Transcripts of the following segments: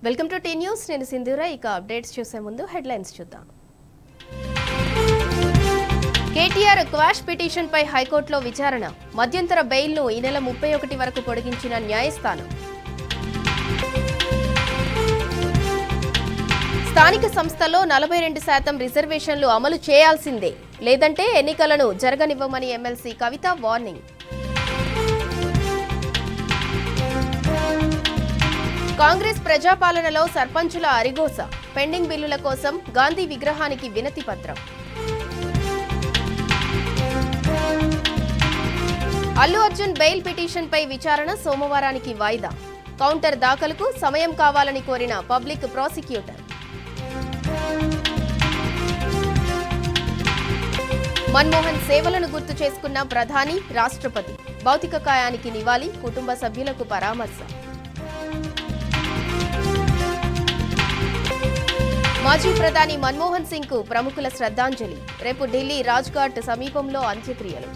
Welcome to tea news. నేను సింధూరా. ఇక updates చూసే ముందు హెడ్లైన్స్ చూద్దాం. కేటీఆర్ క్వాష్ పిటిషన్ పై హైకోర్టులో విచారణ. మధ్యంతర బెయిల్ను ఈ నెల 31 వరకు పొడిగించిన న్యాయస్థానం. స్థానిక సంస్థల్లో 42% రిజర్వేషన్లు అమలు చేయాల్సిందే, లేదంటే ఎన్నికలను జరగనివ్వమని ఎమ్మెల్సీ కవిత వార్నింగ్. కాంగ్రెస్ ప్రజాపాలనలో సర్పంచుల అరిగోస. పెండింగ్ బిల్లుల కోసం గాంధీ విగ్రహానికి వినతి పత్రం. అల్లు అర్జున్ బెయిల్ పిటిషన్పై విచారణ సోమవారానికి వాయిదా. కౌంటర్ దాఖలుకు సమయం కావాలని కోరిన పబ్లిక్ ప్రాసిక్యూటర్. మన్మోహన్ సేవలను గుర్తు చేసుకున్న ప్రధాని, రాష్ట్రపతి. భౌతిక కాయానికి నివాళి, కుటుంబ సభ్యులకు పరామర్శ. మాజీ ప్రధాని మన్మోహన్ సింగ్ కు ప్రముఖుల శ్రద్ధాంజలి. రేపు ఢిల్లీ రాజ్ఘాట్ సమీపంలో అంత్యక్రియలు.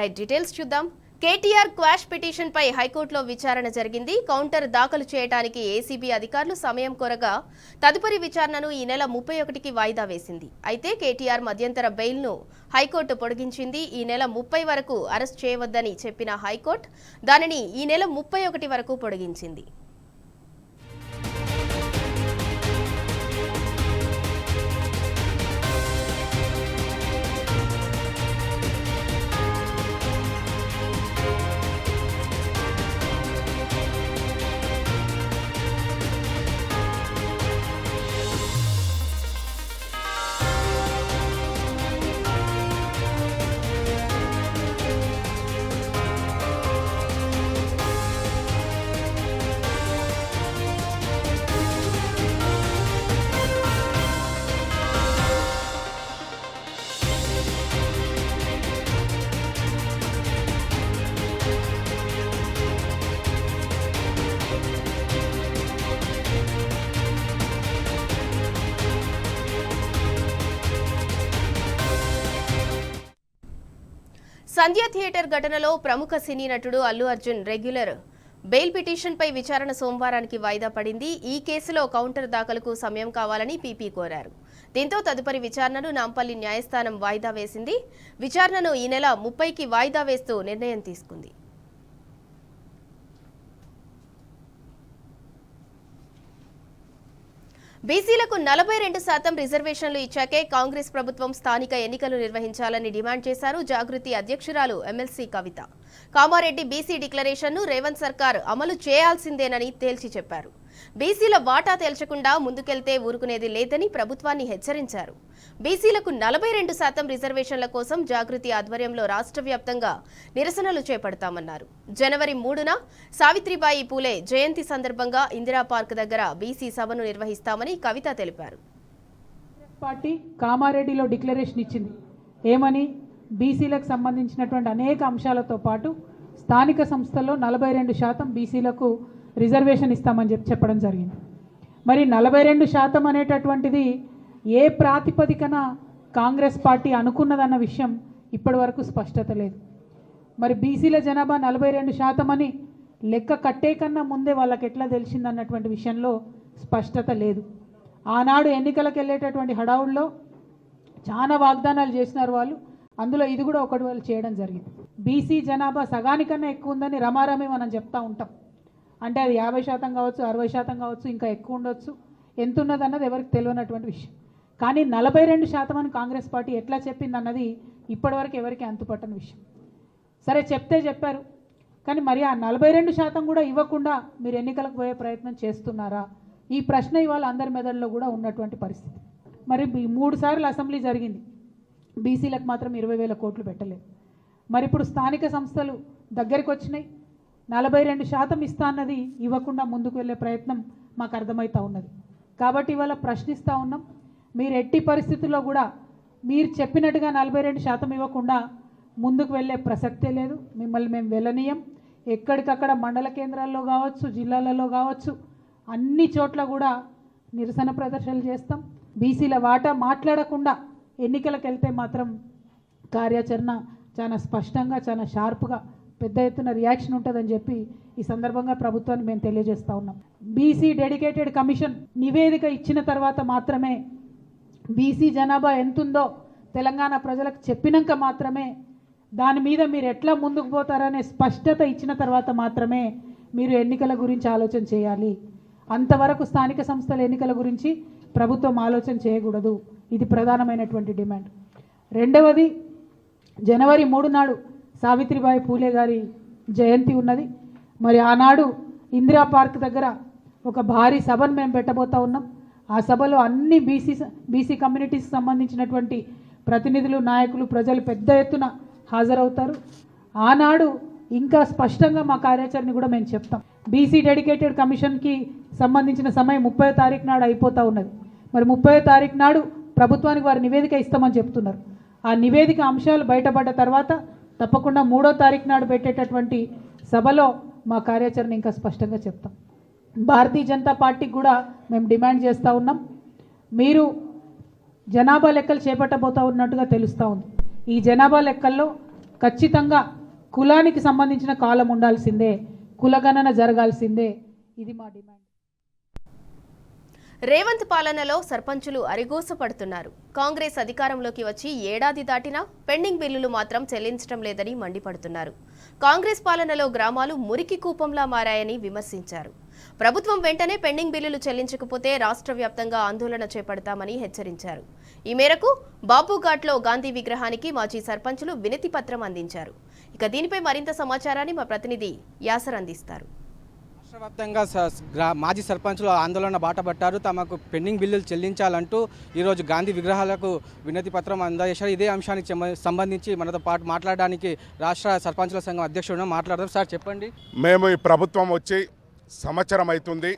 రైట్, డీటెయిల్స్ చూద్దాం. కేటీఆర్ క్వాష్ పిటిషన్ పై హైకోర్టులో విచారణ జరిగింది. కౌంటర్ దాఖలు చేయడానికి ఏసీబీ అధికారులు సమయం కోరగా తదుపరి విచారణను ఈ నెల 31కి వాయిదా వేసింది. అయితే కేటీఆర్ మధ్యంతర బెయిల్ను హైకోర్టు పొడిగించింది. ఈ నెల 30 వరకు అరెస్ట్ చేయవద్దని చెప్పిన హైకోర్టు దానిని ఈ నెల 31 వరకు పొడిగించింది. సంధ్య థియేటర్ ఘటనలో ప్రముఖ సినీ నటుడు అల్లు అర్జున్ రెగ్యులర్ బెయిల్ పిటిషన్పై విచారణ సోమవారానికి వాయిదా పడింది. ఈ కేసులో కౌంటర్ దాఖలుకు సమయం కావాలని పీపీ కోరారు. దీంతో తదుపరి విచారణను నాంపల్లి న్యాయస్థానం వాయిదా వేసింది. విచారణను ఈ నెల 30కి వాయిదా వేస్తూ నిర్ణయం తీసుకుంది. బీసీలకు 42% రిజర్వేషన్లు ఇచ్చాకే కాంగ్రెస్ ప్రభుత్వం స్థానిక ఎన్నికలు నిర్వహించాలని డిమాండ్ చేశారు జాగృతి అధ్యక్షురాలు ఎమ్మెల్సీ కవిత. కామారెడ్డి బీసీ డిక్లరేషన్ను రేవంత్ సర్కార్ అమలు చేయాల్సిందేనని తేల్చి చెప్పారు. బీసీల వాటా తేల్చకుండా ముందుకెళ్తే ఊరుకునేది లేదని ప్రభుత్వాన్ని హెచ్చరించారు. బీసీలకు 42% రిజర్వేషన్ల కోసం జాగృతి ఆధ్వర్యంలో రాష్ట్ర వ్యాప్తంగా నిరసనలు చేపడతామన్నారు. జనవరి 3న సావిత్రిబాయి పూలే జయంతి సందర్భంగా ఇందిరా పార్క్ దగ్గర బీసీ సభను నిర్వహిస్తామని కవిత తెలిపారు. పార్టీ కామారెడ్డిలో డిక్లరేషన్ ఇచ్చింది. ఏమని? బీసీలకు సంబంధించినటువంటి అనేక అంశాలతో పాటు స్థానిక సంస్థల్లో 42% బీసీలకు రిజర్వేషన్ ఇస్తామని చెప్పడం జరిగింది. మరి 42% అనేటటువంటిది ఏ ప్రాతిపదికన కాంగ్రెస్ పార్టీ అనుకున్నదన్న విషయం ఇప్పటి వరకు స్పష్టత లేదు. మరి బీసీల జనాభా 42% అని లెక్క కట్టే కన్నా ముందే వాళ్ళకి ఎట్లా తెలిసిందన్నటువంటి విషయంలో స్పష్టత లేదు. ఆనాడు ఎన్నికలకు వెళ్ళేటటువంటి హడావుల్లో చాలా వాగ్దానాలు చేసినారు వాళ్ళు. అందులో ఇది కూడా ఒకటి వాళ్ళు చేయడం జరిగింది. బీసీ జనాభా సగానికన్నా ఎక్కువ ఉందని రమారమి మనం చెప్తా ఉంటాం. అంటే అది 50% కావచ్చు, 60% కావచ్చు, ఇంకా ఎక్కువ ఉండొచ్చు. ఎంత ఉన్నదన్నది ఎవరికి తెలియనటువంటి విషయం. కానీ 42% అని కాంగ్రెస్ పార్టీ ఎట్లా చెప్పింది అన్నది ఇప్పటివరకు ఎవరికి అంతుపట్టని విషయం. సరే, చెప్తే చెప్పారు, కానీ మరి ఆ 42% కూడా ఇవ్వకుండా మీరు ఎన్నికలకు పోయే ప్రయత్నం చేస్తున్నారా? ఈ ప్రశ్న ఇవాళ అందరి మెదడులో కూడా ఉన్నటువంటి పరిస్థితి. మరి 3 సార్లు అసెంబ్లీ జరిగింది, బీసీలకు మాత్రం 20,000 కోట్లు పెట్టలేదు. మరి ఇప్పుడు స్థానిక సంస్థలు దగ్గరికి వచ్చినాయి, 42% ఇస్తా అన్నది ఇవ్వకుండా ముందుకు వెళ్ళే ప్రయత్నం మాకు అర్థమవుతూ ఉన్నది. కాబట్టి ఇవాళ ప్రశ్నిస్తూ ఉన్నాం, మీరు ఎట్టి పరిస్థితుల్లో కూడా మీరు చెప్పినట్టుగా 42% ఇవ్వకుండా ముందుకు వెళ్ళే ప్రసక్తే లేదు. మిమ్మల్ని మేము వెళ్ళనీయం. ఎక్కడికక్కడ మండల కేంద్రాల్లో కావచ్చు, జిల్లాలలో కావచ్చు, అన్ని చోట్ల కూడా నిరసన ప్రదర్శనలు చేస్తాం. బీసీల వాటా మాట్లాడకుండా ఎన్నికలకు వెళ్తే మాత్రం కార్యాచరణ చాలా స్పష్టంగా చాలా షార్ప్గా పెద్ద ఎత్తున రియాక్షన్ ఉంటుందని చెప్పి ఈ సందర్భంగా ప్రభుత్వాన్ని మేము తెలియజేస్తూ ఉన్నాం. బీసీ డెడికేటెడ్ కమిషన్ నివేదిక ఇచ్చిన తర్వాత మాత్రమే బీసీ జనాభా ఎంతుందో తెలంగాణ ప్రజలకు చెప్పినాక మాత్రమే దాని మీద మీరు ఎట్లా ముందుకు పోతారనే స్పష్టత ఇచ్చిన తర్వాత మాత్రమే మీరు ఎన్నికల గురించి ఆలోచన చేయాలి. అంతవరకు స్థానిక సంస్థల ఎన్నికల గురించి ప్రభుత్వం ఆలోచన చేయకూడదు. ఇది ప్రధానమైనటువంటి డిమాండ్. రెండవది, జనవరి 3 నాడు సావిత్రిబాయి పూలే గారి జయంతి ఉన్నది. మరి ఆనాడు ఇందిరా పార్క్ దగ్గర ఒక భారీ సభను మేము పెట్టబోతా ఉన్నాం. ఆ సభలో అన్ని బీసీ కమ్యూనిటీస్కి సంబంధించినటువంటి ప్రతినిధులు, నాయకులు, ప్రజలు పెద్ద ఎత్తున హాజరవుతారు. ఆనాడు ఇంకా స్పష్టంగా మా కార్యాచరణ కూడా మేము చెప్తాం. బీసీ డెడికేటెడ్ కమిషన్కి సంబంధించిన సమయం 30వ తారీఖు నాడు అయిపోతూ ఉన్నది. మరి 30వ తారీఖు నాడు ప్రభుత్వానికి వారు నివేదిక ఇస్తామని చెప్తున్నారు. ఆ నివేదిక అంశాలు బయటపడ్డ తర్వాత తప్పకుండా 3వ తారీఖు నాడు పెట్టేటటువంటి సభలో మా కార్యాచరణ ఇంకా స్పష్టంగా చెప్తాం. భారతీయ జనతా పార్టీకి కూడా మేము డిమాండ్ చేస్తూ ఉన్నాం. మీరు జనాభా లెక్కలు చేపట్టబోతూ ఉన్నట్టుగా తెలుస్తూ ఉంది. ఈ జనాభా లెక్కల్లో ఖచ్చితంగా కులానికి సంబంధించిన కాలం ఉండాల్సిందే, కులగణన జరగాల్సిందే. ఇది మా డిమాండ్. రేవంత్ పాలనలో సర్పంచులు అరిగోసపడుతున్నారు. కాంగ్రెస్ అధికారంలోకి వచ్చి ఏడాది దాటినా పెండింగ్ బిల్లులు మాత్రం చెల్లించడం లేదని మండిపడుతున్నారు. కాంగ్రెస్ పాలనలో గ్రామాలు మురికి కూపంలా మారాయని విమర్శించారు. ప్రభుత్వం వెంటనే పెండింగ్ బిల్లులు చెల్లించకపోతే రాష్ట్ర వ్యాప్తంగా ఆందోళన చేపడతామని హెచ్చరించారు. ఈ మేరకు బాబుఘాట్లో గాంధీ విగ్రహానికి మాజీ సర్పంచులు వినతి పత్రం అందించారు. ఇక దీనిపై మరింత సమాచారాన్ని మా ప్రతినిధి యాసర్ అందిస్తారు. రాష్ట్ర వ్యాప్తంగా మాజీ సర్పంచులు ఆందోళన బాటపట్టారు. తమకు పెండింగ్ బిల్లులు చెల్లించాలంటూ ఈరోజు గాంధీ విగ్రహాలకు వినతి పత్రం అందజేశారు. ఇదే అంశానికి సంబంధించి మనతో పాటు మాట్లాడడానికి రాష్ట్ర సర్పంచుల సంఘం అధ్యక్షుడు మాట్లాడదాం. సార్ చెప్పండి. మేము ఈ ప్రభుత్వం వచ్చి సంవత్సరం అవుతుంది.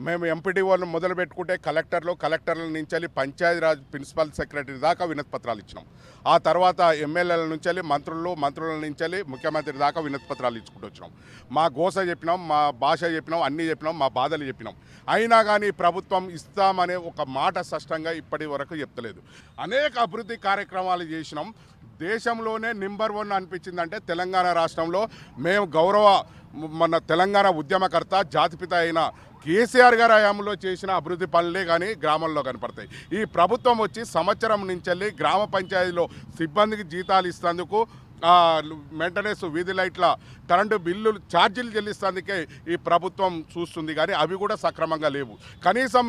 మేము ఎంపీడీఓలను మొదలు పెట్టుకుంటే కలెక్టర్ల నుంచి పంచాయతీరాజ్ ప్రిన్సిపల్ సెక్రటరీ దాకా వినతి పత్రాలు ఇచ్చినాం. ఆ తర్వాత ఎమ్మెల్యేల నుంచి మంత్రుల నుంచి ముఖ్యమంత్రి దాకా వినతి పత్రాలు ఇచ్చుకుంటూ వచ్చినాం. మా గోస చెప్పినాం, మా భాష చెప్పినాం, అన్నీ చెప్పినాం, మా బాధలు చెప్పినాం. అయినా కానీ ప్రభుత్వం ఇస్తామనే ఒక మాట స్పష్టంగా ఇప్పటి వరకు చెప్తలేదు. అనేక అభివృద్ధి కార్యక్రమాలు చేసినాం. దేశంలోనే నెంబర్ 1 అనిపించిందంటే తెలంగాణ రాష్ట్రంలో మేము మన తెలంగాణ ఉద్యమకర్త జాతిపిత అయిన కేసీఆర్ గారి హయాంలో చేసిన అభివృద్ధి పనులే కానీ గ్రామంలో కనపడతాయి. ఈ ప్రభుత్వం వచ్చి సంవత్సరం నుంచి గ్రామ పంచాయతీలో సిబ్బందికి జీతాలు ఇస్తేందుకు, మెయింటెనెన్స్, వీధి లైట్ల, కరెంటు బిల్లులు, ఛార్జీలు చెల్లిస్తేందుకే ఈ ప్రభుత్వం చూస్తుంది. కానీ అవి కూడా సక్రమంగా లేవు. కనీసం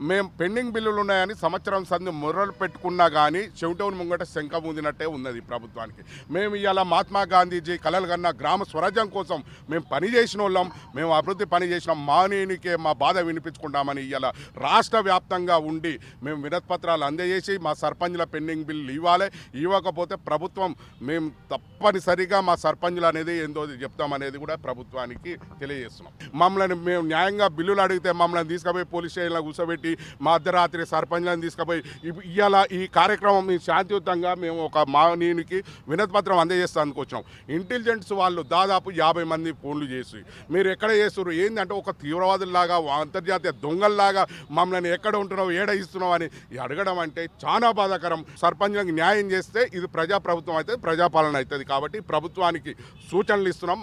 మేము పెండింగ్ బిల్లులు ఉన్నాయని సంవత్సరం సంది మొర్రలు పెట్టుకున్నా కానీ చెవిటోని ముంగట శంఖ ముందినట్టే ఉన్నది ప్రభుత్వానికి. మేము ఇవాళ మహాత్మా గాంధీజీ కలలు కన్నా గ్రామ స్వరాజ్యం కోసం మేము పని చేసిన వాళ్ళం, మేము అభివృద్ధి పని చేసినాం. మానేనికే మా బాధ వినిపించుకుంటామని ఇవాళ రాష్ట్ర వ్యాప్తంగా ఉండి మేము వినతిపత్రాలు అందజేసి మా సర్పంచుల పెండింగ్ బిల్లు ఇవ్వాలి. ఇవ్వకపోతే ప్రభుత్వం మేము తప్పనిసరిగా మా సర్పంచులు అనేది ఏందో చెప్తామనేది కూడా ప్రభుత్వానికి తెలియజేస్తున్నాం. మేము న్యాయంగా బిల్లులు అడిగితే మమ్మల్ని తీసుకుపోయి పోలీస్ స్టేషన్లో కూర్చోబెట్టి మా అర్ధరాత్రి సర్పంచులను తీసుకుపోయి ఇవాళ ఈ కార్యక్రమం శాంతియుతంగా మేము ఒక మానీయునికి వినతి పత్రం అందజేస్తానికి వచ్చినాం. ఇంటెలిజెన్స్ వాళ్ళు దాదాపు 50 మంది ఫోన్లు చేసి మీరు ఎక్కడ చేస్తున్నారు ఏంటంటే ఒక తీవ్రవాదుల్లాగా, అంతర్జాతీయ దొంగల్లాగా మమ్మల్ని ఎక్కడ ఉంటున్నావు, ఏడ ఇస్తున్నావు అని అడగడం అంటే చాలా బాధాకరం. సర్పంచులకు న్యాయం చేస్తే ఇది ప్రజాప్రభుత్వం అవుతుంది, ప్రజాపాలన అవుతుంది. కాబట్టి ప్రభుత్వానికి సూచనలు ఇస్తున్నాం.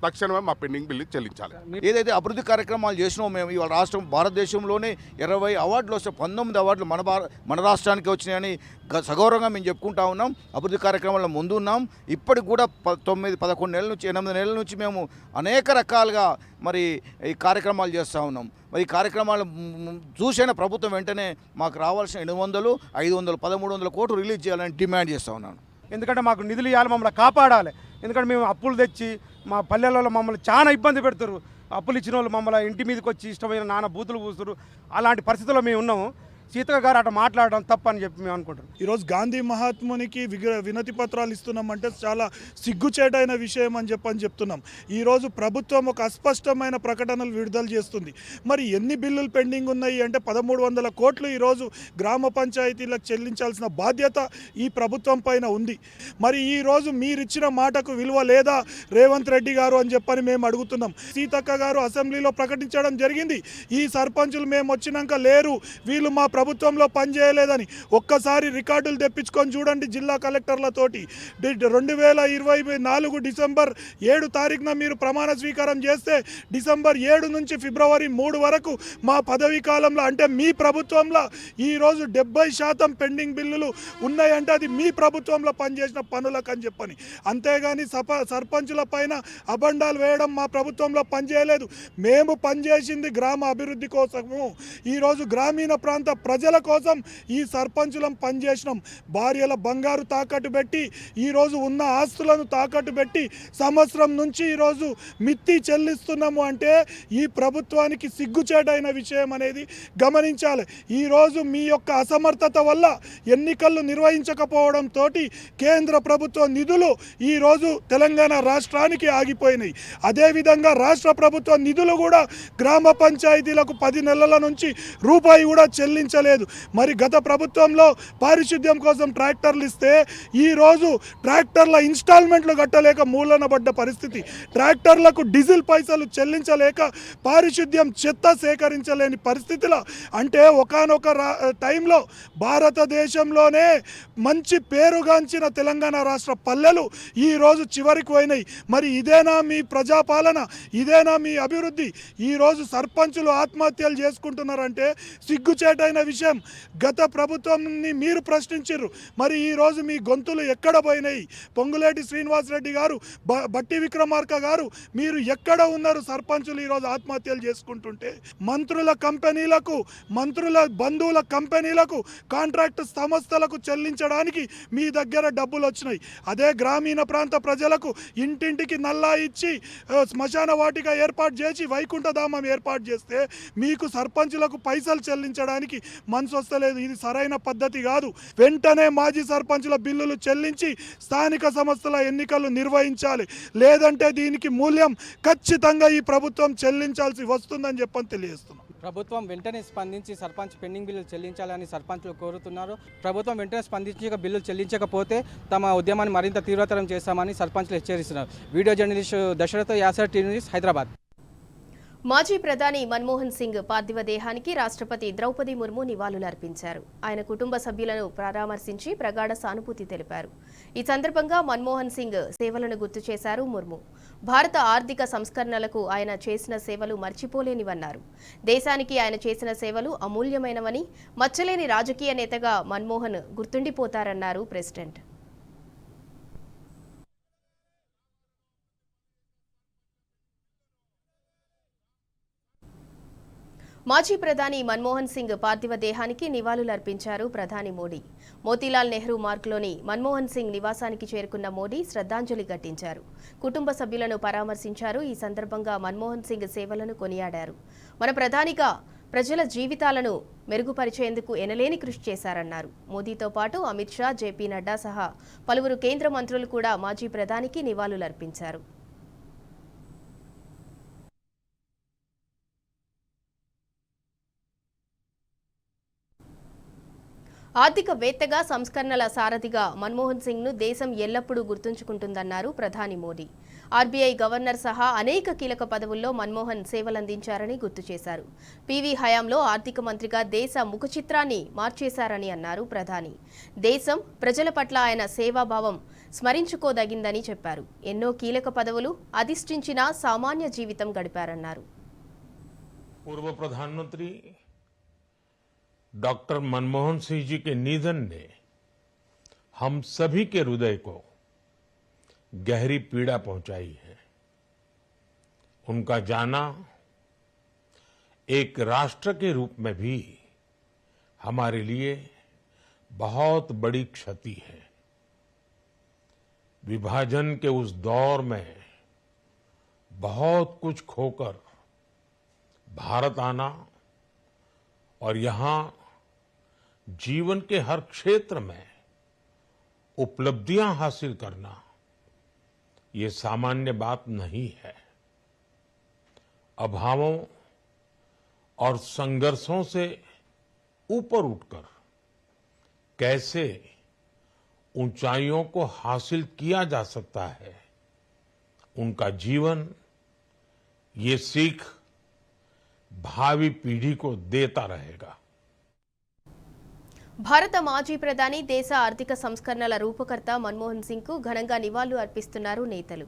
తక్షణమే మా పెండింగ్ బిల్లు చెల్లించాలి. ఏదైతే అభివృద్ధి కార్యక్రమాలు చేసినామో మేము ఇవాళ రాష్ట్రం భారతదేశంలోనే 20 అవార్డులు వస్తే 19 అవార్డులు మన రాష్ట్రానికి వచ్చినాయని సగౌరవంగా మేము చెప్పుకుంటా ఉన్నాం. అభివృద్ధి కార్యక్రమాల్లో ముందు ఉన్నాం. ఇప్పటికి కూడా 9-11 నెలల నుంచి 8 నెలల నుంచి మేము అనేక రకాలుగా మరి ఈ కార్యక్రమాలు చేస్తూ ఉన్నాం. మరి ఈ కార్యక్రమాలు చూసైన ప్రభుత్వం వెంటనే మాకు రావాల్సిన 800, 500, 1300 కోట్లు రిలీజ్ చేయాలని డిమాండ్ చేస్తూ ఉన్నాను. ఎందుకంటే మాకు నిధులు ఇవ్వాలి, మమ్మల్ని కాపాడాలి. ఎందుకంటే మేము అప్పులు తెచ్చి మా పల్లెలలో మమ్మల్ని చాలా ఇబ్బంది పెడతారు. అప్పులు ఇచ్చిన వాళ్ళు మమ్మల్ని ఇంటి మీదకి వచ్చి ఇష్టమైన నాన్న బూతులు పూస్తారు. అలాంటి పరిస్థితుల్లో మేము ఉన్నాము. సీతక్క గారు అట్లా మాట్లాడడం తప్పని చెప్పి మేము అనుకుంటాం. ఈరోజు గాంధీ మహాత్మునికి వినతి పత్రాలు ఇస్తున్నామంటే చాలా సిగ్గుచేటైన విషయం అని చెప్తున్నాం. ఈరోజు ప్రభుత్వం ఒక అస్పష్టమైన ప్రకటనలు విడుదల చేస్తుంది. మరి ఎన్ని బిల్లులు పెండింగ్ ఉన్నాయి అంటే 1300 కోట్లు ఈరోజు గ్రామ పంచాయతీలకు చెల్లించాల్సిన బాధ్యత ఈ ప్రభుత్వం పైన ఉంది. మరి ఈరోజు మీరిచ్చిన మాటకు విలువ లేదా రేవంత్ రెడ్డి గారు అని చెప్పని మేము అడుగుతున్నాం. సీతక్క గారు అసెంబ్లీలో ప్రకటించడం జరిగింది, ఈ సర్పంచులు మేము వచ్చినాక లేరు, వీళ్ళు మా ప్రభుత్వంలో పనిచేయలేదని ఒక్కసారి రికార్డులు తెప్పించుకొని చూడండి జిల్లా కలెక్టర్లతోటి. 2024 డిసెంబర్ 7 తారీఖున మీరు ప్రమాణ స్వీకారం చేస్తే డిసెంబర్ 7 నుంచి ఫిబ్రవరి 3 వరకు మా పదవీ కాలంలో అంటే మీ ప్రభుత్వంలో ఈరోజు 70% పెండింగ్ బిల్లులు ఉన్నాయంటే అది మీ ప్రభుత్వంలో పనిచేసిన పనులకు అని చెప్పని. అంతేగాని సర్పంచుల పైన అబండాలు వేయడం మా ప్రభుత్వంలో పనిచేయలేదు. మేము పనిచేసింది గ్రామ అభివృద్ధి కోసము. ఈరోజు గ్రామీణ ప్రాంత ప్రజల కోసం ఈ సర్పంచులం పనిచేసినాం. భార్యల బంగారు తాకట్టు పెట్టి ఈరోజు ఉన్న ఆస్తులను తాకట్టు పెట్టి సంవత్సరం నుంచి ఈరోజు మిత్తి చెల్లిస్తున్నాము అంటే ఈ ప్రభుత్వానికి సిగ్గుచేటైన విషయం అనేది గమనించాలి. ఈరోజు మీ యొక్క అసమర్థత వల్ల ఎన్నికలు నిర్వహించకపోవడంతో కేంద్ర ప్రభుత్వ నిధులు ఈరోజు తెలంగాణ రాష్ట్రానికి ఆగిపోయినాయి. అదేవిధంగా రాష్ట్ర ప్రభుత్వ నిధులు కూడా గ్రామ పంచాయతీలకు 10 నెలల నుంచి రూపాయి కూడా చెల్లించలేదు. మరి గత ప్రభుత్వంలో పారిశుద్ధ్యం కోసం ట్రాక్టర్లు ఇస్తే ఈరోజు ట్రాక్టర్ల ఇన్స్టాల్మెంట్లు కట్టలేక మూలనబడ్డ పరిస్థితి. ట్రాక్టర్లకు డీజిల్ పైసలు చెల్లించలేక పారిశుద్ధ్యం చెత్త సేకరించలేని పరిస్థితిలో అంటే ఒకానొక టైంలో భారతదేశంలోనే మంచి పేరుగాంచిన తెలంగాణ రాష్ట్ర పల్లెలు ఈరోజు చివరికి పోయినాయి. మరి ఇదేనా మీ ప్రజాపాలన? ఇదేనా మీ అభివృద్ధి? ఈరోజు సర్పంచులు ఆత్మహత్యలు చేసుకుంటున్నారంటే సిగ్గుచేటైన విషయం. గత ప్రభుత్వాన్ని మీరు ప్రశ్నించారు, మరి ఈరోజు మీ గొంతులు ఎక్కడ పోయినాయి? పొంగులేటి శ్రీనివాసరెడ్డి గారు, బట్టి విక్రమార్క గారు, మీరు ఎక్కడ ఉన్నారు? సర్పంచులు ఈరోజు ఆత్మహత్యలు చేసుకుంటుంటే మంత్రుల కంపెనీలకు, మంత్రుల బంధువుల కంపెనీలకు, కాంట్రాక్ట్ సంస్థలకు చెల్లించడానికి మీ దగ్గర డబ్బులు వచ్చినాయి. అదే గ్రామీణ ప్రాంత ప్రజలకు ఇంటింటికి నల్లా ఇచ్చి శ్మశాన వాటిక ఏర్పాటు చేసి వైకుంఠధామం ఏర్పాటు చేస్తే మీకు సర్పంచులకు పైసలు చెల్లించడానికి మనసు వస్తలేదు. ఇది సరైన పద్ధతి కాదు. వెంటనే మాజీ సర్పంచుల బిల్లులు చెల్లించి స్థానిక సంస్థల ఎన్నికలు నిర్వహించాలి. లేదంటే దీనికి మూల్యం ఖచ్చితంగా ఈ ప్రభుత్వం చెల్లించాల్సి వస్తుందని చెప్పని తెలియజేస్తున్నాం. ప్రభుత్వం వెంటనే స్పందించి సర్పంచ్ పెండింగ్ బిల్లులు చెల్లించాలని సర్పంచులు కోరుతున్నారు. ప్రభుత్వం వెంటనే స్పందించి బిల్లులు చెల్లించకపోతే తమ ఉద్యమాన్ని మరింత తీవ్రతరం చేస్తామని సర్పంచులు హెచ్చరిస్తున్నారు. Video journalist Dasharatha Yasar, TV news, Hyderabad. మాజీ ప్రధాని మన్మోహన్ సింగ్ పార్థివ దేహానికి రాష్ట్రపతి ద్రౌపది ముర్ము నివాళులర్పించారు. ఆయన కుటుంబ సభ్యులను పరామర్శించి ప్రగాఢ సానుభూతి తెలిపారు. ఈ సందర్భంగా మన్మోహన్ సింగ్ సేవలను గుర్తు చేశారు ముర్ము. భారత ఆర్థిక సంస్కరణలకు ఆయన చేసిన సేవలు మర్చిపోలేనివన్నారు. దేశానికి ఆయన చేసిన సేవలు అమూల్యమైనవని, మచ్చలేని రాజకీయ నేతగా మన్మోహన్ గుర్తుండిపోతారన్నారు ప్రెసిడెంట్. మాజీ ప్రధాని మన్మోహన్ సింగ్ పార్థివ దేహానికి నివాళులర్పించారు ప్రధాని మోడీ. మోతీలాల్ నెహ్రూ మార్గ్లోని మన్మోహన్ సింగ్ నివాసానికి చేరుకున్న మోడీ శ్రద్ధాంజలి ఘటించారు. కుటుంబ సభ్యులను పరామర్శించారు. ఈ సందర్భంగా మన్మోహన్ సింగ్ సేవలను కొనియాడారు. మన ప్రధానిగా ప్రజల జీవితాలను మెరుగుపరిచేందుకు ఎనలేని కృషి చేశారన్నారు. మోదీతో పాటు అమిత్ షా, జేపీ నడ్డా సహా పలువురు కేంద్ర మంత్రులు కూడా మాజీ ప్రధానికి నివాళులర్పించారు. ఆర్థికవేత్తగా, సంస్కరణల సారథిగా మన్మోహన్ సింగ్ను దేశం ఎల్లప్పుడూ గుర్తుంచుకుంటుందన్నారు ప్రధాని మోడీ. ఆర్బీఐ గవర్నర్ సహా అనేక కీలక పదవుల్లో మన్మోహన్ సేవలందించారని గుర్తు చేశారు. పీవీ హయాంలో ఆర్థిక మంత్రిగా దేశ ముఖచిత్రాన్ని మార్చేశారని అన్నారు ప్రధాని. దేశం, ప్రజల పట్ల ఆయన సేవాభావం స్మరించుకోదగిందని చెప్పారు. ఎన్నో కీలక పదవులు అధిష్ఠించిన సామాన్య జీవితం గడిపారన్నారు. पूर्व प्रधानमंत्री डॉक्टर मनमोहन सिंह जी के निधन ने हम सभी के हृदय को गहरी पीड़ा पहुंचाई है। उनका जाना एक राष्ट्र के रूप में भी हमारे लिए बहुत बड़ी क्षति है। विभाजन के उस दौर में बहुत कुछ खोकर भारत आना और यहां जीवन के हर क्षेत्र में उपलब्धियां हासिल करना ये सामान्य बात नहीं है। अभावों और संघर्षों से ऊपर उठकर कैसे ऊंचाइयों को हासिल किया जा सकता है, उनका जीवन ये सीख भावी पीढ़ी को देता रहेगा। భారత మాజీ ప్రధాని దేశ ఆర్థిక సంస్కరణల రూపకర్త మన్మోహన్ సింగ్కు ఘనంగా నివాళులు అర్పిస్తున్నారు నేతలు.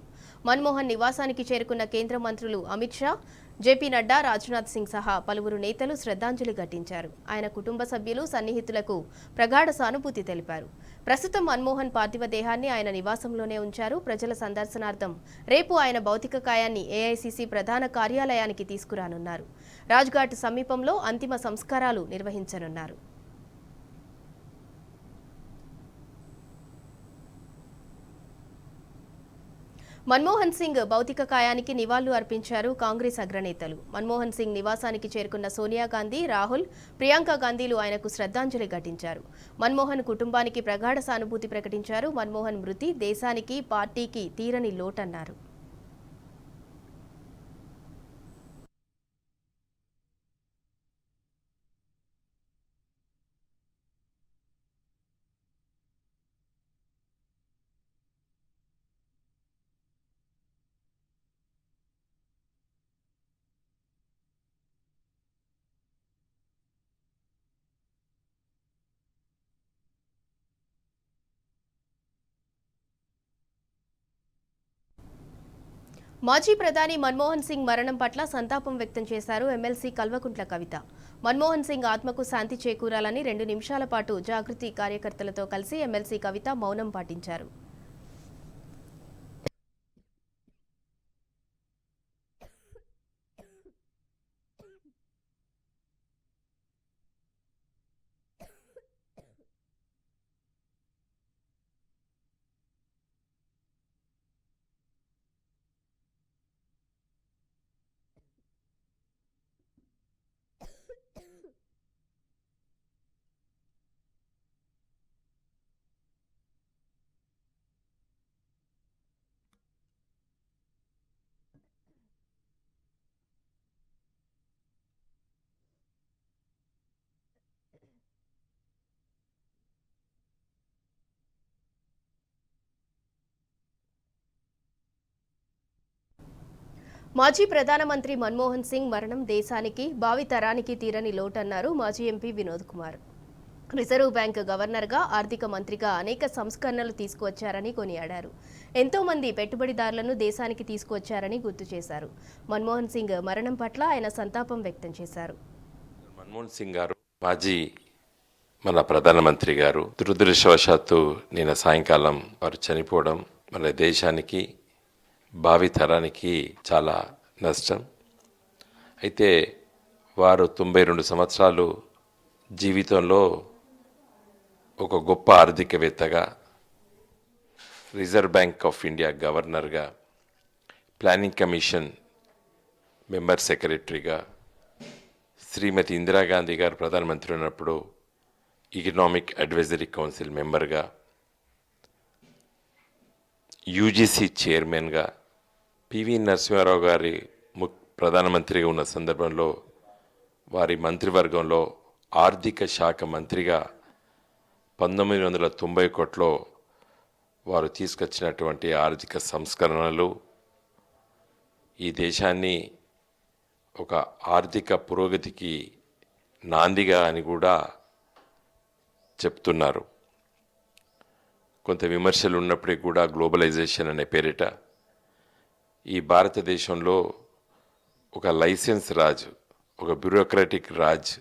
మన్మోహన్ నివాసానికి చేరుకున్న కేంద్ర మంత్రులు అమిత్ షా, జేపీ నడ్డా, రాజ్నాథ్ సింగ్ సహా పలువురు నేతలు శ్రద్ధాంజలి ఘటించారు. ఆయన కుటుంబ సభ్యులు, సన్నిహితులకు ప్రగాఢ సానుభూతి తెలిపారు. ప్రస్తుతం మన్మోహన్ పార్థివ దేహాన్ని ఆయన నివాసంలోనే ఉంచారు. ప్రజల సందర్శనార్థం రేపు ఆయన భౌతిక కాయాన్ని ఏఐసీసీ ప్రధాన కార్యాలయానికి తీసుకురానున్నారు. రాజ్ఘాట్ సమీపంలో అంతిమ సంస్కారాలు నిర్వహించనున్నారు. మన్మోహన్ సింగ్ భౌతిక కాయానికి నివాళులు అర్పించారు కాంగ్రెస్ అగ్రనేతలు. మన్మోహన్ సింగ్ నివాసానికి చేరుకున్న సోనియా గాంధీ, రాహుల్, ప్రియాంక గాంధీలు ఆయనకు శ్రద్ధాంజలి ఘటించారు. మన్మోహన్ కుటుంబానికి ప్రగాఢ సానుభూతి ప్రకటించారు. మన్మోహన్ మృతి దేశానికి, పార్టీకి తీరని లోటన్నారు. మాజీ ప్రధాని మన్మోహన్ సింగ్ మరణం పట్ల సంతాపం వ్యక్తం చేశారు ఎమ్మెల్సీ కల్వకుంట్ల కవిత. మన్మోహన్ సింగ్ ఆత్మకు శాంతి చేకూరాలని 2 నిమిషాల పాటు జాగృతి కార్యకర్తలతో కలిసి ఎమ్మెల్సీ కవిత మౌనం పాటించారు. మాజీ ప్రధానమంత్రి మన్మోహన్ సింగ్ మరణం దేశానికి, భావితరానికి తీరని లోటన్నారు మాజీ MP Vinod Kumar. Reserve bank గవర్నర్గా, ఆర్థిక మంత్రిగా అనేక సంస్కరణలు తీసుకువచ్చారని కొనియాడారు. ఎంతో మంది పెట్టుబడిదారులను దేశానికి తీసుకువచ్చారని గుర్తు చేశారు. మన్మోహన్ సింగ్ మరణం పట్ల ఆయన సంతాపం వ్యక్తం చేశారు. మన్మోహన్ సింగ్ గారు మాజీ మన ప్రధానమంత్రి గారు దురదృష్టవశాత్తు నిన్న సాయంకాలం వారు చనిపోవడం మన దేశానికి, భావితరానికి చాలా నష్టం. అయితే వారు 92 సంవత్సరాలు జీవితంలో ఒక గొప్ప ఆర్థికవేత్తగా, రిజర్వ్ బ్యాంక్ ఆఫ్ ఇండియా గవర్నర్గా, ప్లానింగ్ కమిషన్ మెంబర్ సెక్రటరీగా, శ్రీమతి ఇందిరాగాంధీ గారు ప్రధానమంత్రి ఉన్నప్పుడు ఎకనామిక్ అడ్వైజరీ కౌన్సిల్ మెంబర్గా, యూజీసీ చైర్మన్గా, పివి నరసింహారావు గారి ప్రధానమంత్రిగా ఉన్న సందర్భంలో వారి మంత్రివర్గంలో ఆర్థిక శాఖ మంత్రిగా 1991లో వారు తీసుకొచ్చినటువంటి ఆర్థిక సంస్కరణలు ఈ దేశాన్ని ఒక ఆర్థిక పురోగతికి నాందిగా అని కూడా చెప్తున్నారు. కొంత విమర్శలు ఉన్నప్పటికీ కూడా గ్లోబలైజేషన్ అనే పేరిట ఈ భారతదేశంలో ఒక లైసెన్స్ రాజ్, ఒక బ్యూరోక్రాటిక్ రాజ్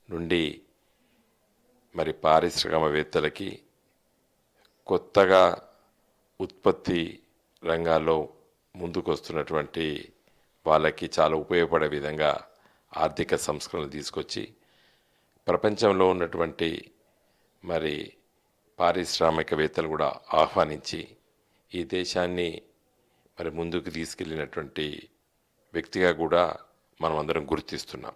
నుండి మరి పారిశ్రామికవేత్తలకి, కొత్తగా ఉత్పత్తి రంగాల్లో ముందుకొస్తున్నటువంటి వాళ్ళకి చాలా ఉపయోగపడే విధంగా ఆర్థిక సంస్కరణలు తీసుకొచ్చి ప్రపంచంలో ఉన్నటువంటి మరి పారిశ్రామికవేత్తలు కూడా ఆహ్వానించి ఈ దేశాన్ని మరి ముందుకు తీసుకెళ్ళినటువంటి వ్యక్తిగా కూడా మనం అందరం గుర్తిస్తున్నాం.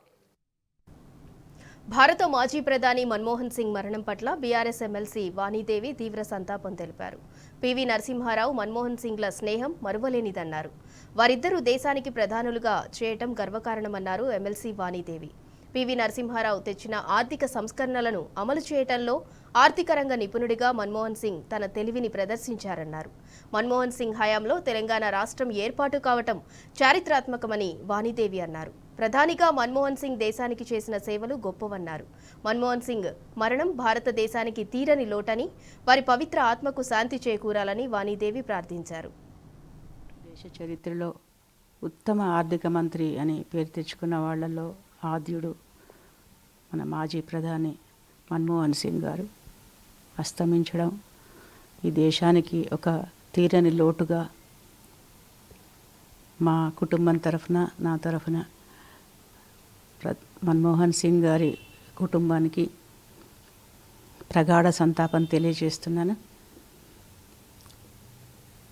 భారత మాజీ ప్రధాని మన్మోహన్ సింగ్ మరణం పట్ల బీఆర్ఎస్ ఎమ్మెల్సీ వాణీదేవి తీవ్ర సంతాపం తెలిపారు. పివి నరసింహారావు, మన్మోహన్ సింగ్ల స్నేహం మరువలేనిదన్నారు. వారిద్దరూ దేశానికి ప్రధానులుగా చేయటం గర్వకారణమన్నారు ఎమ్మెల్సీ వాణీదేవి. పివి నరసింహారావు తెచ్చిన ఆర్థిక సంస్కరణలను అమలు చేయటంలో ఆర్థిక రంగ నిపుణుడిగా మన్మోహన్ సింగ్ తన తెలివిని ప్రదర్శించారన్నారు. మన్మోహన్ సింగ్ హయాంలో తెలంగాణ రాష్ట్రం ఏర్పాటు కావటం చారిత్రాత్మకమని వాణీదేవి అన్నారు. ప్రధానిగా మన్మోహన్ సింగ్ దేశానికి చేసిన సేవలు గొప్పవన్నారు. మన్మోహన్ సింగ్ మరణం భారతదేశానికి తీరని లోటని, వారి పవిత్ర ఆత్మకు శాంతి చేకూరాలని వాణీదేవి ప్రార్థించారు. దేశ చరిత్రలో ఉత్తమ ఆర్థిక మంత్రి అని పేరు తెచ్చుకున్న వాళ్లలో ఆద్యుడు మన మాజీ ప్రధాని మన్మోహన్ సింగ్ గారు అస్తమించడం ఈ దేశానికి ఒక తీరని లోటుగా మా కుటుంబం తరఫున, నా తరఫున మన్మోహన్ సింగ్ గారి కుటుంబానికి ప్రగాఢ సంతాపం తెలియజేస్తున్నాను.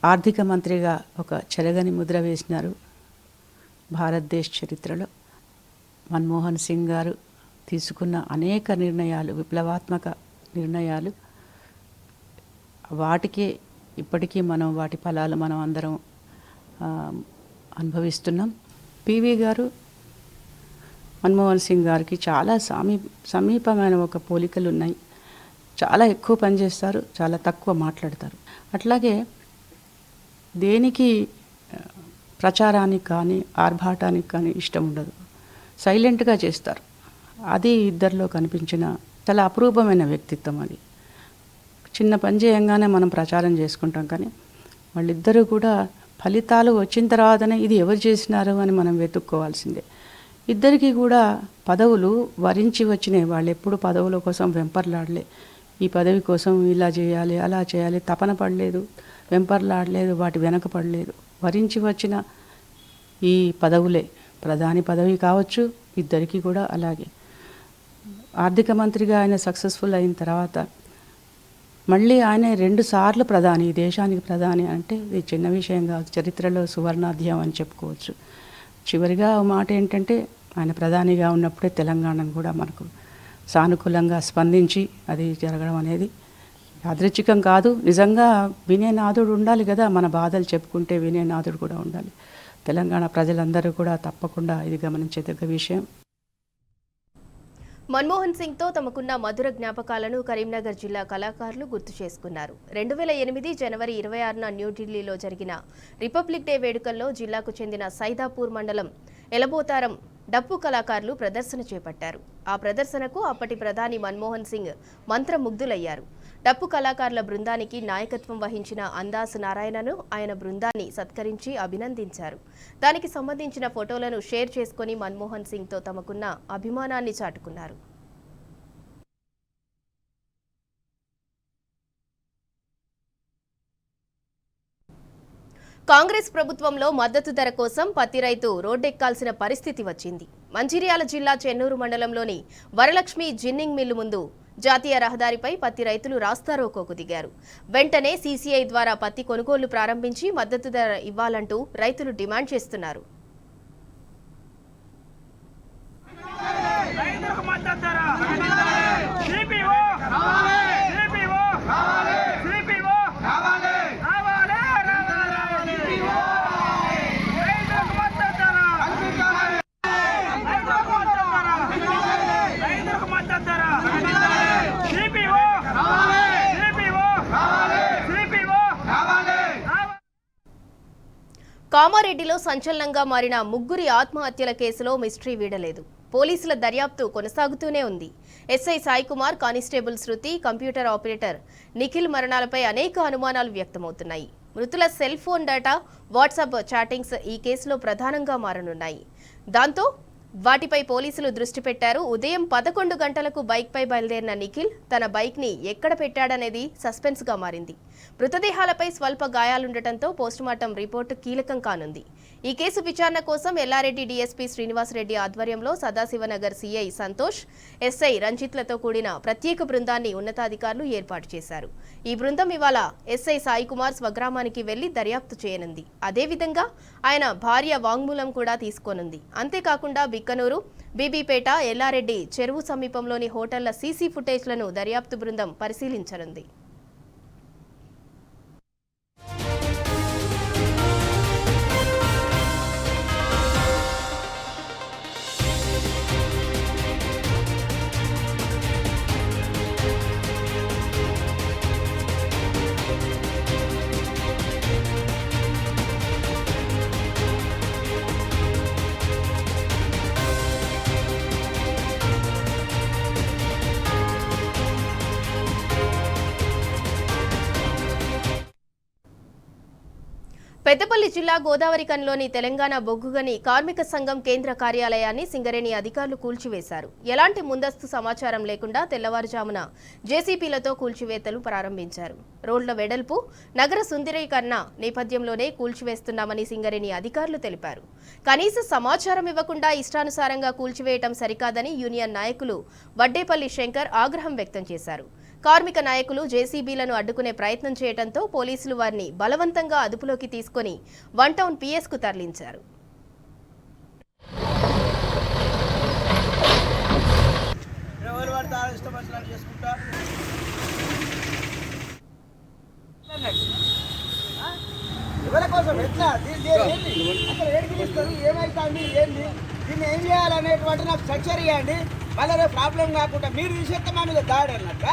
ఆర్థిక మంత్రిగా ఒక చెరగని ముద్ర వేసినారు భారతదేశ చరిత్రలో. మన్మోహన్ సింగ్ గారు తీసుకున్న అనేక నిర్ణయాలు, విప్లవాత్మక నిర్ణయాలు, వాటికే ఇప్పటికీ వాటి ఫలాలు మనం అందరం అనుభవిస్తున్నాం. పివి గారు మన్మోహన్ సింగ్ గారికి చాలా సమీపమైన ఒక పోలికలు ఉన్నాయి. చాలా ఎక్కువ పనిచేస్తారు, చాలా తక్కువ మాట్లాడతారు. అట్లాగే దేనికి ప్రచారానికి కానీ ఆర్భాటానికి కానీ ఇష్టం ఉండదు, సైలెంట్గా చేస్తారు. అది ఇద్దరిలో కనిపించిన చాలా అపురూపమైన వ్యక్తిత్వం. అది చిన్న పని చేయంగానే మనం ప్రచారం చేసుకుంటాం, కానీ వాళ్ళిద్దరూ కూడా ఫలితాలు వచ్చిన తర్వాతనే ఇది ఎవరు చేసినారు అని మనం వెతుక్కోవాల్సిందే. ఇద్దరికీ కూడా పదవులు వరించి వచ్చినాయి. వాళ్ళు ఎప్పుడు పదవుల కోసం వెంపర్లాడలే. ఈ పదవి కోసం ఇలా చేయాలి, అలా చేయాలి తపన పడలేదు, వెంపర్లాడలేదు, వాటి వెనక పడలేదు. వరించి వచ్చిన ఈ పదవులే, ప్రధాని పదవి కావచ్చు, ఇద్దరికీ కూడా అలాగే. ఆర్థిక మంత్రిగా ఆయన సక్సెస్ఫుల్ అయిన తర్వాత మళ్ళీ ఆయన 2 సార్లు ప్రధాని, ఈ దేశానికి ప్రధాని అంటే ఇది చిన్న విషయం కాదు, చరిత్రలో సువర్ణాధ్యాయం అని చెప్పుకోవచ్చు. చివరిగా మాట ఏంటంటే ఆయన ప్రధానిగా ఉన్నప్పుడే తెలంగాణను కూడా మనకు సానుకూలంగా స్పందించి అది జరగడం అనేది యాదృచ్ఛికం కాదు. నిజంగా వినే నాదుడు ఉండాలి కదా, మన బాధలు చెప్పుకుంటే వినే నాదుడు కూడా ఉండాలి. తెలంగాణ ప్రజలందరూ కూడా తప్పకుండా ఇది గమనించదగ్గ విషయం. మన్మోహన్ సింగ్తో తమకున్న మధుర జ్ఞాపకాలను కరీంనగర్ జిల్లా కళాకారులు గుర్తు చేసుకున్నారు. 2008 జనవరి 26న న్యూఢిల్లీలో జరిగిన రిపబ్లిక్ డే వేడుకల్లో జిల్లాకు చెందిన సైదాపూర్ మండలం ఎలబోతారం డప్పు కళాకారులు ప్రదర్శన చేపట్టారు. ఆ ప్రదర్శనకు అప్పటి ప్రధాని మన్మోహన్ సింగ్ మంత్రముగ్ధులయ్యారు. డప్పు కళాకారుల బృందానికి నాయకత్వం వహించిన అందాసు నారాయణను ఆయన బృందాన్ని సత్కరించి అభినందించారు. దానికి సంబంధించిన ఫోటోలను షేర్ చేసుకుని మన్మోహన్ సింగ్తో తమకున్న అభిమానాన్ని చాటుకున్నారు. కాంగ్రెస్ ప్రభుత్వంలో మద్దతు ధర కోసం పత్తి రైతు రోడ్డెక్కాల్సిన పరిస్థితి వచ్చింది. మంచిర్యాల జిల్లా చెన్నూరు మండలంలోని వరలక్ష్మి జిన్నింగ్ మిల్లు ముందు జాతీయ రహదారిపై పత్తి రైతులు రాస్తారోకోకు దిగారు. వెంటనే సీసీఐ ద్వారా పత్తి కొనుగోలు ప్రారంభించి మద్దతు ధర ఇవ్వాలంటూ రైతులు డిమాండ్ చేస్తున్నారు. కామారెడ్డిలో సంచలనంగా మారిన ముగ్గురి ఆత్మహత్యల కేసులో మిస్టరీ వీడలేదు. పోలీసుల దర్యాప్తు కొనసాగుతూనే ఉంది. ఎస్ఐ సాయి కుమార్, కానిస్టేబుల్ శృతి, కంప్యూటర్ ఆపరేటర్ నిఖిల్ మరణాలపై అనేక అనుమానాలు వ్యక్తమవుతున్నాయి. మృతుల cell phone data, WhatsApp chattings ఈ కేసులో ప్రధానంగా మారనున్నాయి. దాంతో వాటిపై పోలీసులు దృష్టి పెట్టారు. ఉదయం 11 గంటలకు బైక్పై బయలుదేరిన నిఖిల్ తన బైక్ని ఎక్కడ పెట్టాడనేది సస్పెన్స్గా మారింది. మృతదేహాలపై స్వల్ప గాయాలుండటంతో పోస్టుమార్టం రిపోర్టు కీలకం కానుంది. ఈ కేసు విచారణ కోసం ఎల్లారెడ్డి డీఎస్పీ శ్రీనివాసరెడ్డి ఆధ్వర్యంలో సదాశివనగర్ సీఐ సంతోష్, ఎస్ఐ రంజిత్లతో కూడిన ప్రత్యేక బృందాన్ని ఉన్నతాధికారులు ఏర్పాటు చేశారు. ఈ బృందం ఇవాళ ఎస్ఐ సాయి కుమార్ స్వగ్రామానికి వెళ్లి దర్యాప్తు చేయనుంది. అదేవిధంగా ఆయన భార్య వాంగ్మూలం కూడా తీసుకోనుంది. అంతేకాకుండా బిక్కనూరు, బీబీపేట, ఎల్లారెడ్డి చెరువు సమీపంలోని హోటళ్ల సీసీ ఫుటేజ్లను దర్యాప్తు బృందం పరిశీలించనుంది. పెద్దపల్లి జిల్లా గోదావరిఖనిలోని తెలంగాణ బొగ్గుగని కార్మిక సంఘం కేంద్ర కార్యాలయాన్ని సింగరేణి అధికారులు కూల్చివేశారు. ఎలాంటి ముందస్తు సమాచారం లేకుండా తెల్లవారుజామున జేసీపీలతో కూల్చివేతలు ప్రారంభించారు. రోడ్ల వెడల్పు, నగర సుందరీకరణ నేపథ్యంలోనే కూల్చివేస్తున్నామని సింగరేణి అధికారులు తెలిపారు. కనీస సమాచారం ఇవ్వకుండా ఇష్టానుసారంగా కూల్చివేయటం సరికాదని యూనియన్ నాయకులు వడ్డేపల్లి శంకర్ ఆగ్రహం వ్యక్తం చేశారు. కార్మిక నాయకులు జేసీబీలను అడ్డుకునే ప్రయత్నం చేయడంతో పోలీసులు వారిని బలవంతంగా అదుపులోకి తీసుకుని వన్ టౌన్ పిఎస్కు తరలించారు. దీన్ని ఏం చేయాలనేటువంటి నాకు స్ట్రక్చర్ ఇవ్వండి. మళ్ళీ రేపు ప్రాబ్లం కాకుండా మీరు తీసేస్తే మా మీద దాడి అన్నట్ట.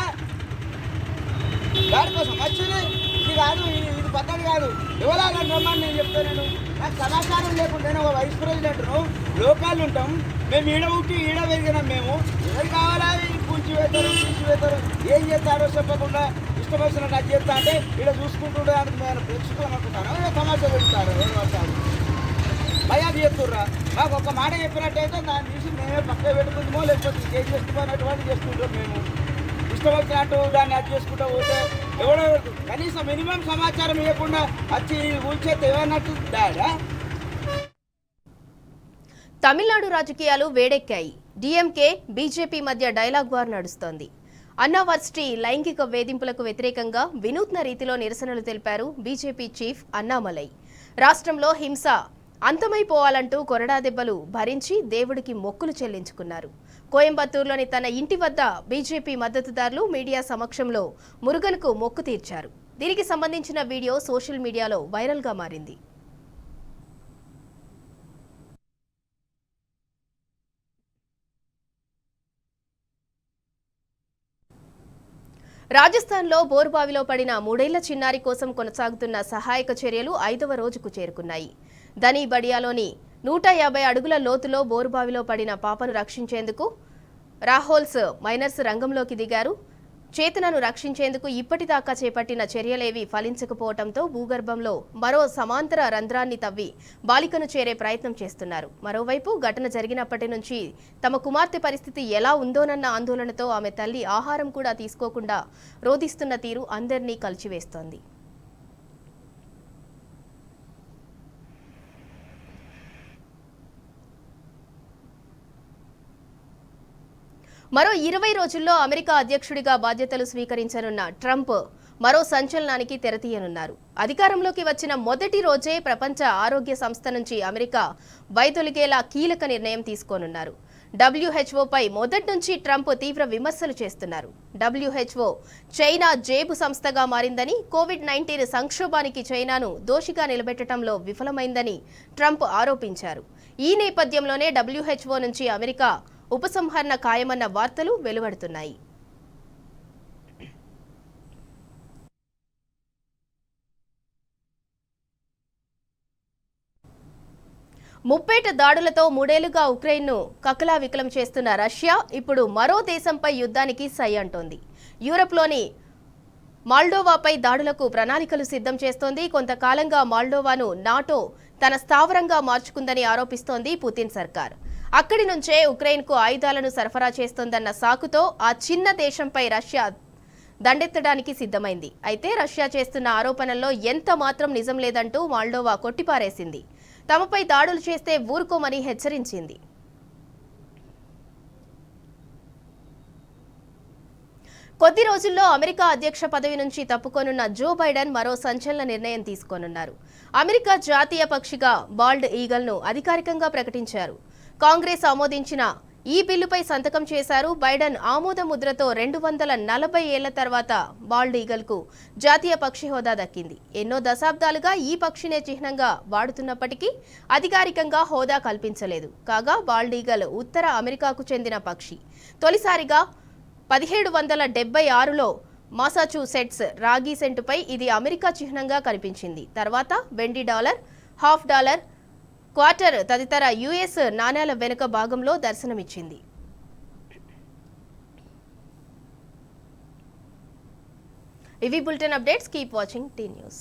దాడి కోసం వచ్చింది ఇది కాదు, ఇది పద్ధతి కాదు. ఇవ్వాలని రమ్మని నేను చెప్తాను. నాకు సమాచారం లేకుండా నేను ఒక వైస్ ప్రెసిడెంట్ను, లోకాలు ఉంటాం మేము. ఈడ ఉట్టి ఈడ పెరిగినాం మేము. ఎవరు కావాలా కూల్చివేస్తారు, తీసివేస్తారు, ఏం చేస్తారో చెప్పకుండా ఇష్టం వచ్చినట్టు అది చేస్తా అంటే ఈడ చూసుకుంటుండే దానికి నేను ప్రేక్షకులు అనుకుంటాను. సమాచారం పెడతారు ఎవరు భయాది చెప్తుర్రా. మాకు ఒక మాట చెప్పినట్టయితే దాన్ని తీసి మేమే పక్క పెట్టుకుంటామో లేకపోతే ఏం చేసుకున్నటువంటి చేసుకుంటాం. మేము ఇష్టం వచ్చినట్టు దాన్ని అది చేసుకుంటూ పోతే ఎవడో కనీసం మినిమం సమాచారం ఇవ్వకుండా వచ్చి కూల్చేస్తే ఏమన్నట్టు దాడా. తమిళనాడు రాజకీయాలు వేడెక్కాయి. డీఎంకే బీజేపీ మధ్య డైలాగ్ వార్ నడుస్తోంది. అన్నా వర్సిటీ లైంగిక వేధింపులకు వ్యతిరేకంగా వినూత్న రీతిలో నిరసనలు తెలిపారు బీజేపీ చీఫ్ అన్నామలై. రాష్ట్రంలో హింస అంతమైపోవాలంటూ కొరడా దెబ్బలు భరించి దేవుడికి మొక్కులు చెల్లించుకున్నారు. కోయంబత్తూరులోని తన ఇంటి వద్ద బీజేపీ మద్దతుదారులు మీడియా సమక్షంలో మురుగన్కు మొక్కు తీర్చారు. దీనికి సంబంధించిన వీడియో సోషల్ మీడియాలో వైరల్గా మారింది. రాజస్థాన్లో బోరుబావిలో పడిన 3 ఏళ్ల చిన్నారి కోసం కొనసాగుతున్న సహాయక చర్యలు 5వ రోజుకు చేరుకున్నాయి. ధనీ బడియాలోని 150 అడుగుల లోతులో బోరుబావిలో పడిన పాపను రక్షించేందుకు రాహోల్స్ మైనర్స్ రంగంలోకి దిగారు. చేతనను రక్షించేందుకు ఇప్పటిదాకా చేపట్టిన చర్యలేవీ ఫలించకపోవడంతో భూగర్భంలో మరో సమాంతర రంధ్రాన్ని తవ్వి బాలికను చేరే ప్రయత్నం చేస్తున్నారు. మరోవైపు ఘటన జరిగినప్పటి నుంచి తమ కుమార్తె పరిస్థితి ఎలా ఉందోనన్న ఆందోళనతో ఆమె తల్లి ఆహారం కూడా తీసుకోకుండా రోధిస్తున్న తీరు అందరినీ కలిచివేస్తోంది. మరో 20 రోజుల్లో అమెరికా అధ్యక్షుడిగా బాధ్యతలు స్వీకరించనున్న ట్రంప్ మరో సంచలనానికి తెరతీయనున్నారు. అధికారంలోకి వచ్చిన మొదటి రోజే ప్రపంచ ఆరోగ్య సంస్థ నుంచి అమెరికా వైదొలిగేలా కీలక నిర్ణయం తీసుకోనున్నారు. WHOపై మొదటి నుంచి ట్రంప్ తీవ్ర విమర్శలు చేస్తున్నారు. WHO చైనా జేబు సంస్థగా మారిందని, కోవిడ్-19 సంక్షోభానికి చైనాను దోషిగా నిలబెట్టడంలో విఫలమైందని ట్రంప్ ఆరోపించారు. ఈ నేపథ్యంలోనే WHO నుంచి అమెరికా ఉపసంహరణ ఖాయమన్న వార్తలు వెలువడుతున్నాయి. ముప్పేట దాడులతో 3 ఏళ్లుగా ఉక్రెయిన్ను కకలావికలం చేస్తున్న రష్యా ఇప్పుడు మరో దేశంపై యుద్ధానికి సై అంటోంది. యూరప్లోని మాల్డోవాపై దాడులకు ప్రణాళికలు సిద్ధం చేస్తోంది. కొంతకాలంగా మాల్డోవాను నాటో తన స్థావరంగా మార్చుకుందని ఆరోపిస్తోంది పుతిన్ సర్కార్. అక్కడి నుంచే ఉక్రెయిన్కు ఆయుధాలను సరఫరా చేస్తోందన్న సాకుతో ఆ చిన్న దేశంపై రష్యా దండెత్తడానికి సిద్ధమైంది. అయితే రష్యా చేస్తున్న ఆరోపణల్లో ఎంత మాత్రం నిజం లేదంటూ మాల్డోవా కొట్టిపారేసింది. తమపై దాడులు చేస్తే ఊరుకోమని హెచ్చరించింది. కొద్ది రోజుల్లో అమెరికా అధ్యక్ష పదవి నుంచి తప్పుకోనున్న జో బైడెన్ మరో సంచలన నిర్ణయం తీసుకోనున్నారు. అమెరికా జాతీయ పక్షిగా బాల్డ్ ఈగల్ను అధికారికంగా ప్రకటించారు. కాంగ్రెస్ ఆమోదించిన ఈ బిల్లుపై సంతకం చేశారు. బైడెన్ ఆమోద ముద్రతో 240 ఏళ్ల తర్వాత బాల్డ్ ఈగల్కు జాతీయ పక్షి హోదా దక్కింది. ఎన్నో దశాబ్దాలుగా ఈ పక్షినే చిహ్నంగా వాడుతున్నప్పటికీ అధికారికంగా హోదా కల్పించలేదు. కాగా బాల్డ్ ఈగల్ ఉత్తర అమెరికాకు చెందిన పక్షి. తొలిసారిగా 1776లో మాసాచ్యూసెట్స్ రాగి సెంటుపై ఇది అమెరికా చిహ్నంగా కనిపించింది. తర్వాత వెండి డాలర్, హాఫ్ డాలర్, క్వార్టర్ తదితర యుఎస్ నాణేల వెనుక భాగంలో దర్శనమిచ్చింది. ఇవి bulletin updates. Keep watching tea news.